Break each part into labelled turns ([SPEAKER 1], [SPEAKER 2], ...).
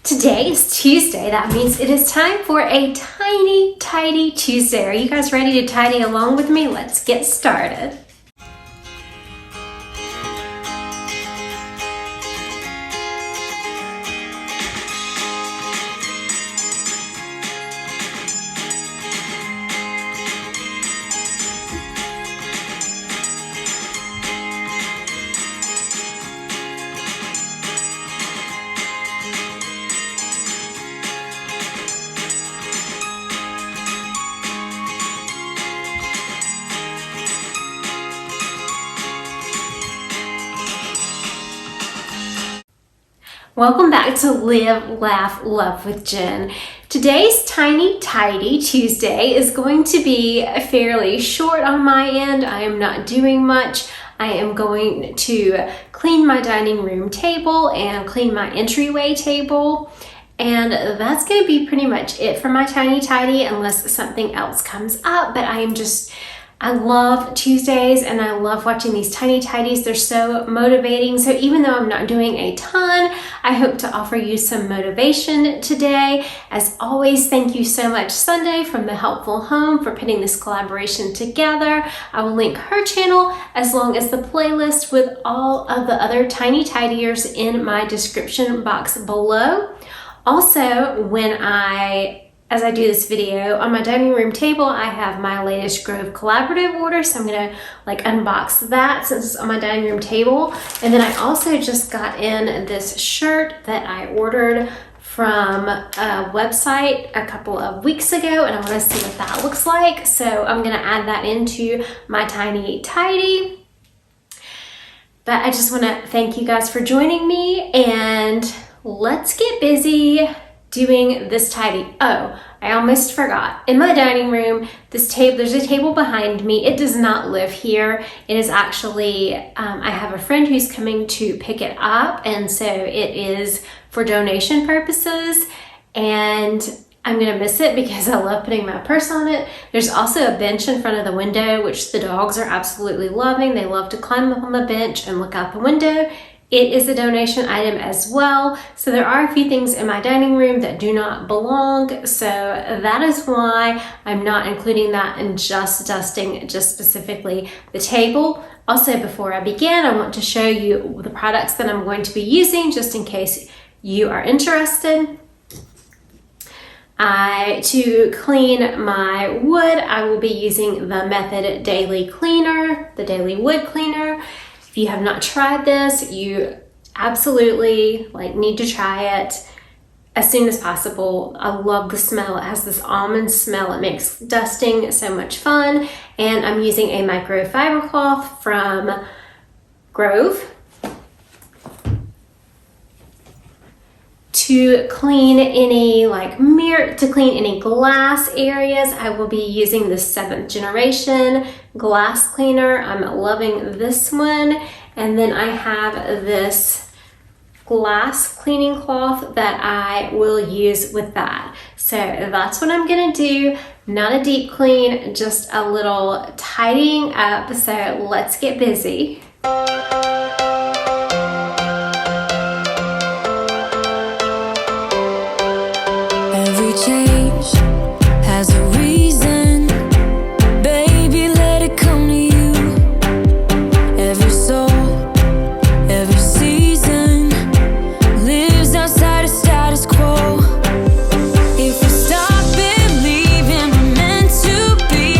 [SPEAKER 1] Today is Tuesday. That means it is time for a tiny, tidy Tuesday. Are you guys ready to tidy along with me? Let's get started. Welcome back to Live, Laugh, Love with Jen. Today's Tiny Tidy Tuesday is going to be fairly short on my end. I am not doing much. I am going to clean my dining room table and clean my entryway table. And that's going to be pretty much it for my Tiny Tidy unless something else comes up. But I love Tuesdays and I love watching these tiny tidies. They're so motivating. So even though I'm not doing a ton, I hope to offer you some motivation today. As always, thank you so much, Sunday from The Helpful Home, for putting this collaboration together. I will link her channel as long as the playlist with all of the other tiny tidiers in my description box below. Also, as I do this video, on my dining room table, I have my latest Grove collaborative order. So I'm gonna unbox that since it's on my dining room table. And then I also just got in this shirt that I ordered from a website a couple of weeks ago, and I wanna see what that looks like. So I'm gonna add that into my Tiny Tidy. But I just wanna thank you guys for joining me, and let's get busy doing this tidy. Oh, I almost forgot. In my dining room, there's a table behind me. It does not live here. It is actually, I have a friend who's coming to pick it up, and so it is for donation purposes, and I'm gonna miss it because I love putting my purse on it. There's also a bench in front of the window, which the dogs are absolutely loving. They love to climb up on the bench and look out the window. It is a donation item as well. So there are a few things in my dining room that do not belong. So that is why I'm not including that in just dusting just specifically the table. Also, before I begin, I want to show you the products that I'm going to be using just in case you are interested. To clean my wood, I will be using the Method Daily Cleaner, the Daily Wood Cleaner. If you have not tried this, you absolutely need to try it as soon as possible. I love the smell. It has this almond smell. It makes dusting so much fun. And I'm using a microfiber cloth from Grove. To clean any any glass areas, I will be using the 7th generation glass cleaner. I'm loving this one. And then I have this glass cleaning cloth that I will use with that. So that's what I'm gonna do. Not a deep clean, just a little tidying up. So let's get busy.
[SPEAKER 2] Change has a reason, baby, let it come to you. Every soul, every season lives outside of status quo. If we stop believing we're meant to be,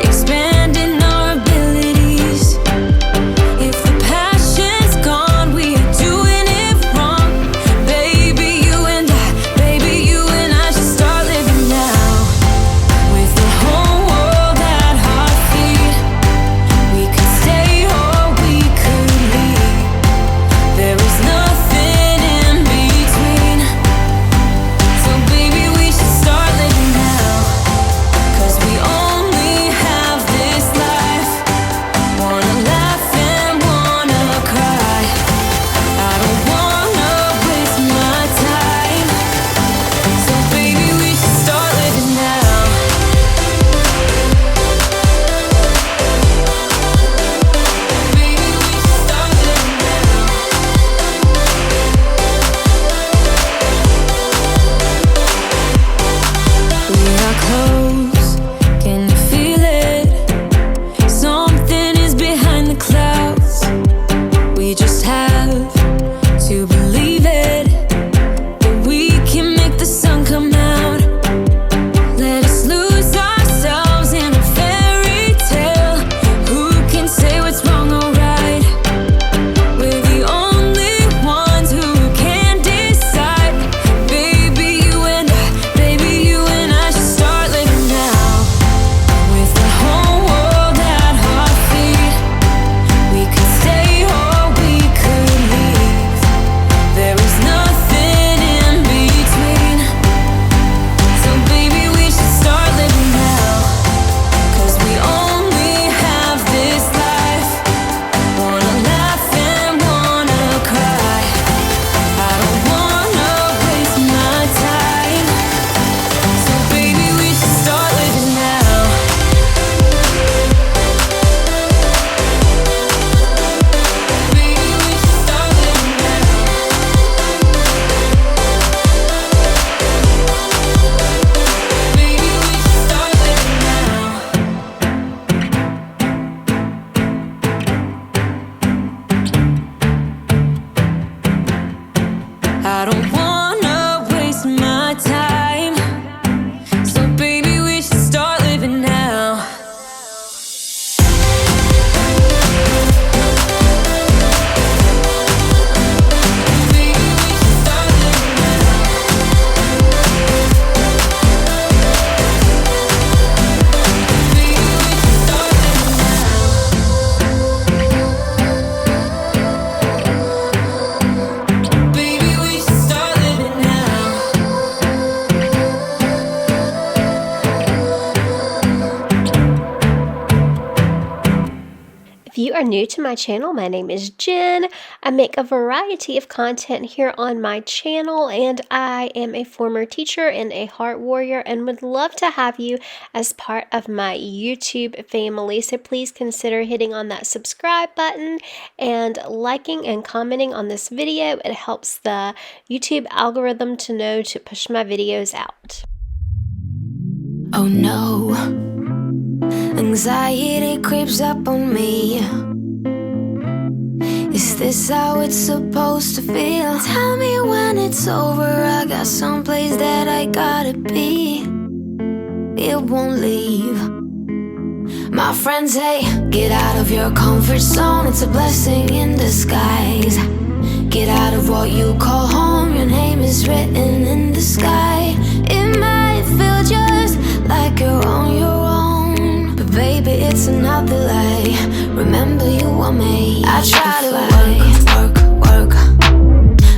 [SPEAKER 2] expanding our abilities. If the past
[SPEAKER 1] are new to my channel, my name is Jen. I make a variety of content here on my channel, and I am a former teacher and a heart warrior and would love to have you as part of my YouTube family. So please consider hitting on that subscribe button and liking and commenting on this video. It helps the YouTube algorithm to know to push my videos out.
[SPEAKER 2] Oh no, anxiety creeps up on me. Is this how it's supposed to feel? Tell me when it's over, I got someplace that I gotta be. It won't leave. My friends say, get out of your comfort zone, it's a blessing in disguise. Get out of what you call home, your name is written in the sky. It might feel just like you're on your own, but baby, it's another lie. Remember you were made. I try to work,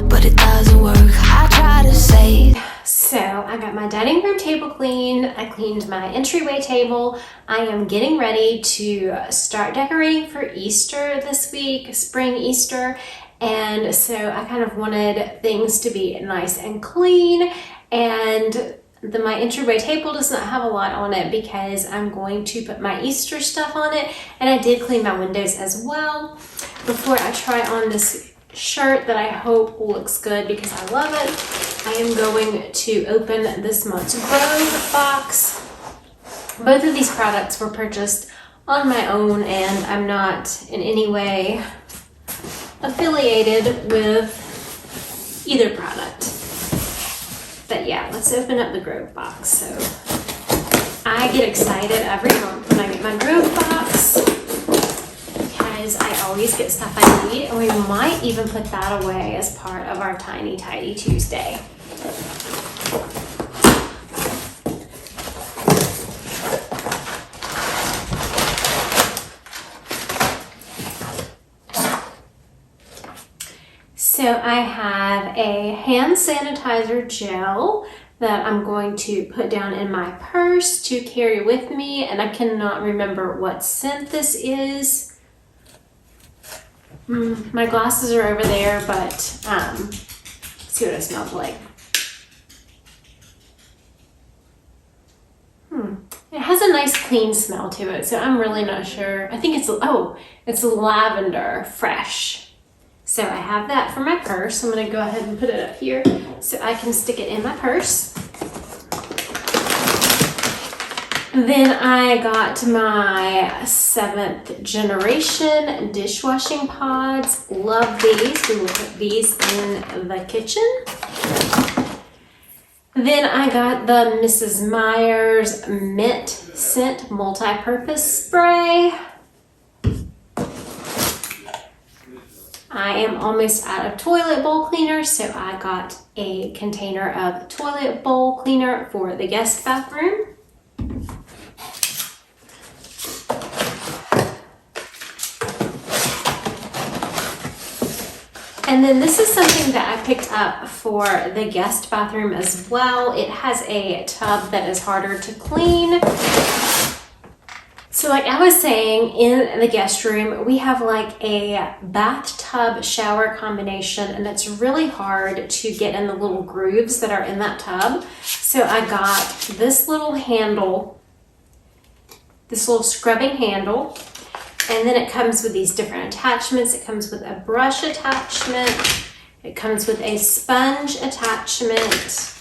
[SPEAKER 2] but it doesn't work. I try to say.
[SPEAKER 1] So I got my dining room table cleaned. I cleaned my entryway table. I am getting ready to start decorating for Easter this week, spring Easter. And so I kind of wanted things to be nice and clean, and my entryway table does not have a lot on it because I'm going to put my Easter stuff on it, and I did clean my windows as well. Before I try on this shirt that I hope looks good because I love it, I am going to open this month's Grove box. Both of these products were purchased on my own, and I'm not in any way affiliated with either product. But yeah, let's open up the Grove box. So I get excited every month when I get my Grove box because I always get stuff I need, and we might even put that away as part of our Tiny Tidy Tuesday. So I have a hand sanitizer gel that I'm going to put down in my purse to carry with me, and I cannot remember what scent this is. My glasses are over there, but let's see what it smells like. It has a nice clean smell to it, so I'm really not sure. I think it's lavender fresh. So I have that for my purse. I'm going to go ahead and put it up here so I can stick it in my purse. Then I got my 7th generation dishwashing pods. Love these. We will put these in the kitchen. Then I got the Mrs. Meyer's Mint Scent Multi-Purpose Spray. I am almost out of toilet bowl cleaner, so I got a container of toilet bowl cleaner for the guest bathroom. And then this is something that I picked up for the guest bathroom as well. It has a tub that is harder to clean. So like I was saying, in the guest room, we have like a bathtub shower combination, and it's really hard to get in the little grooves that are in that tub. So I got this little handle, this little scrubbing handle, and then it comes with these different attachments. It comes with a brush attachment, it comes with a sponge attachment,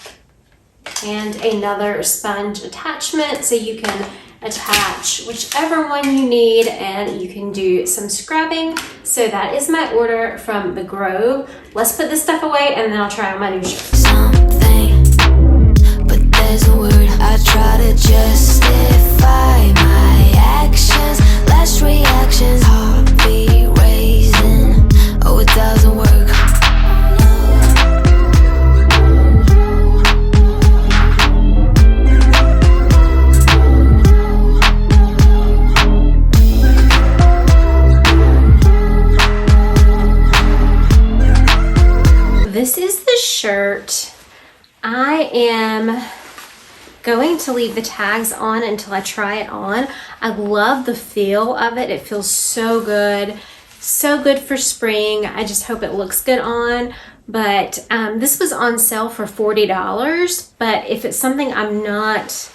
[SPEAKER 1] and another sponge attachment, so you can attach whichever one you need and you can do some scrubbing. So that is my order from the Grove. Let's put this stuff away and then I'll try on my new shirt.
[SPEAKER 2] Something, but there's a word. I try to justify my actions, last reactions, heartbeat raising. Oh, it doesn't work.
[SPEAKER 1] This is the shirt. I am going to leave the tags on until I try it on. I love the feel of it. It feels so good. So good for spring. I just hope it looks good on. But this was on sale for $40. But if it's something I'm not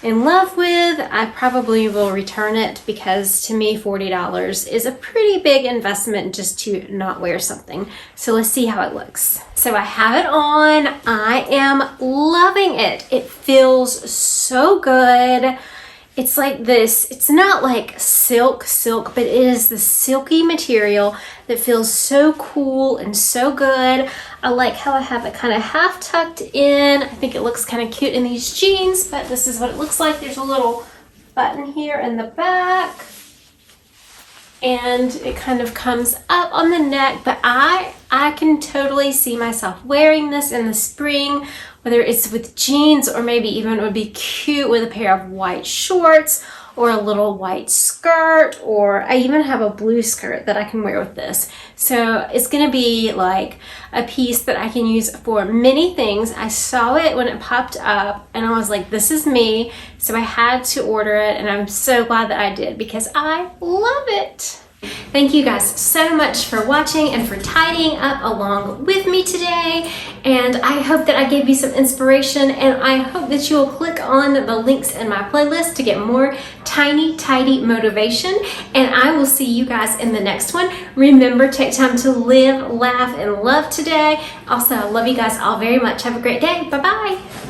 [SPEAKER 1] in love with, I probably will return it, because to me $40 is a pretty big investment just to not wear something. So let's see how it looks. So I have it on. I am loving it. It feels so good. It's like this, it's not like silk, but it is the silky material that feels so cool and so good. I like how I have it kind of half tucked in. I think it looks kind of cute in these jeans, but this is what it looks like. There's a little button here in the back, and it kind of comes up on the neck, but I can totally see myself wearing this in the spring, whether it's with jeans, or maybe even it would be cute with a pair of white shorts or a little white skirt, or I even have a blue skirt that I can wear with this. So it's gonna be like a piece that I can use for many things. I saw it when it popped up and I was like, this is me. So I had to order it, and I'm so glad that I did, because I love it. Thank you guys so much for watching and for tidying up along with me today. And I hope that I gave you some inspiration, and I hope that you will click on the links in my playlist to get more tiny, tidy motivation. And I will see you guys in the next one. Remember, take time to live, laugh, and love today. Also, I love you guys all very much. Have a great day. Bye-bye.